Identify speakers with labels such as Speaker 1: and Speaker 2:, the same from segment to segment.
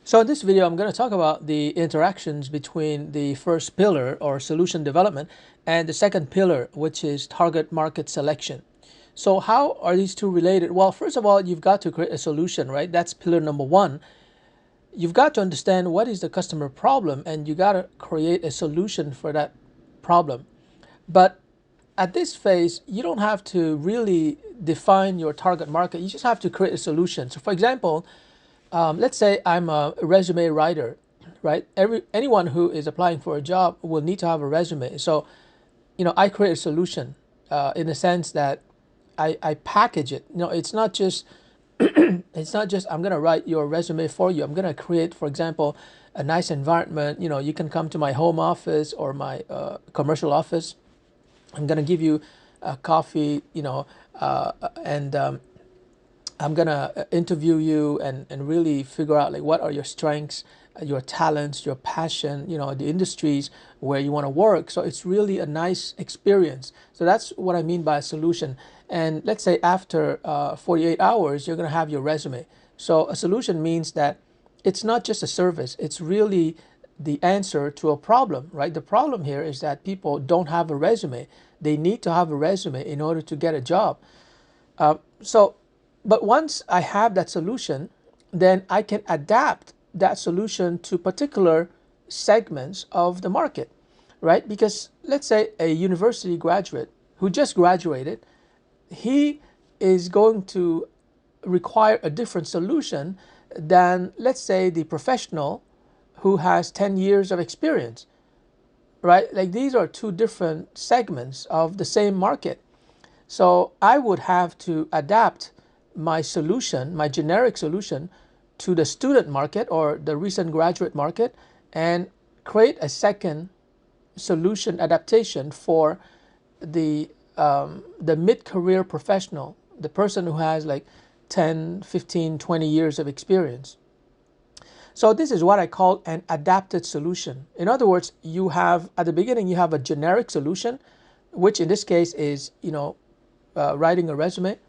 Speaker 1: So in this video, I'm going to talk about the interactions between the first pillar or solution development and the second pillar, which is target market selection. So how are these two related? Well, first of all, you've got to create a solution, right? That's pillar number one. You've got to understand what is the customer problem and you got to create a solution for that problem. But at this phase, you don't have to really define your target market. You just have to create a solution. So for example, let's say I'm a resume writer, right? Anyone who is applying for a job will need to have a resume. So, I create a solution in the sense that I package it. It's not just I'm gonna write your resume for you. I'm gonna create, for example, a nice environment. You can come to my home office or my commercial office. I'm gonna give you a coffee, and I'm gonna interview you and really figure out like what are your strengths, your talents, your passion, the industries where you want to work. So it's really a nice experience. So that's what I mean by a solution. And let's say after 48 hours, you're gonna have your resume. So a solution means that it's not just a service, it's really the answer to a problem, right? The problem here is that people don't have a resume. They need to have a resume in order to get a job. So but once I have that solution, then I can adapt that solution to particular segments of the market, right? Because let's say a university graduate who just graduated, he is going to require a different solution than, let's say, the professional who has 10 years of experience, right? Like these are two different segments of the same market. So I would have to adapt my solution, my generic solution, to the student market or the recent graduate market and create a second solution adaptation for the mid-career professional, the person who has like 10, 15, 20 years of experience. So this is what I call an adapted solution. In other words, you have at the beginning you have a generic solution, which in this case is writing a resume,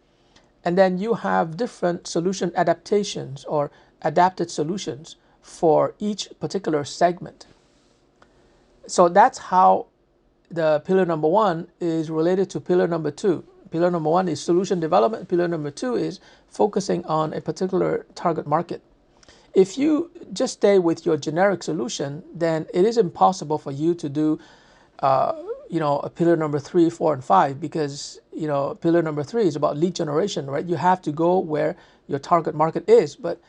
Speaker 1: and then you have different solution adaptations or adapted solutions for each particular segment. So that's how the pillar number one is related to pillar number two. Pillar number one is solution development. Pillar number two is focusing on a particular target market. If you just stay with your generic solution, then it is impossible for you to do a pillar number 3, 4, and 5, because pillar number 3 is about lead generation, right? You have to go where your target market is. But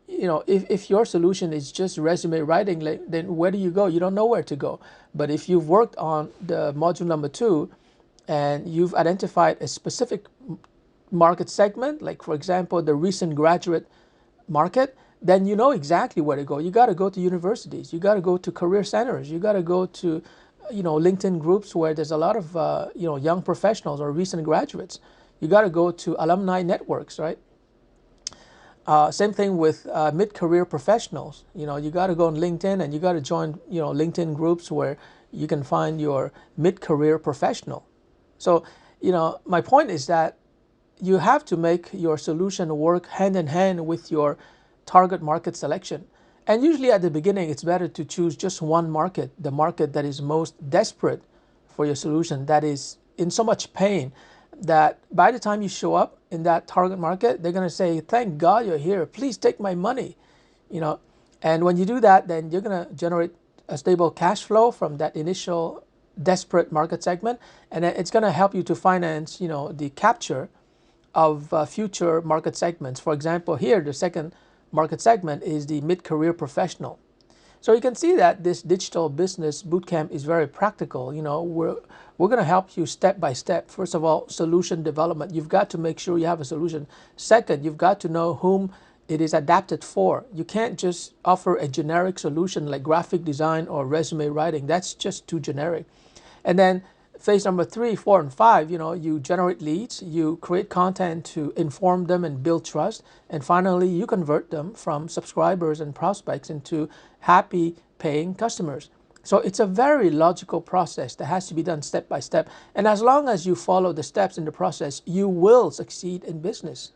Speaker 1: if your solution is just resume writing, then where do you go? You don't know where to go. But if you've worked on the module number 2 and you've identified a specific market segment, like for example the recent graduate market, then you know exactly where to go. You got to go to universities, you got to go to career centers, you got to go to LinkedIn groups where there's a lot of young professionals or recent graduates. You got to go to alumni networks, right? Same thing with mid-career professionals. You got to go on LinkedIn and you got to join LinkedIn groups where you can find your mid-career professional. So my point is that you have to make your solution work hand in hand with your target market selection. And usually at the beginning, it's better to choose just one market, the market that is most desperate for your solution, that is in so much pain that by the time you show up in that target market, they're going to say, thank God you're here, please take my money. And when you do that, then you're going to generate a stable cash flow from that initial desperate market segment, and it's going to help you to finance the capture of future market segments. For example, here the second market segment is the mid-career professional. So you can see that this digital business bootcamp is very practical. We're going to help you step by step. First of all, solution development. You've got to make sure you have a solution. Second, you've got to know whom it is adapted for. You can't just offer a generic solution like graphic design or resume writing. That's just too generic. And then phase number 3, 4, and 5, you generate leads, you create content to inform them and build trust, and finally you convert them from subscribers and prospects into happy paying customers. So it's a very logical process that has to be done step by step. And as long as you follow the steps in the process, you will succeed in business.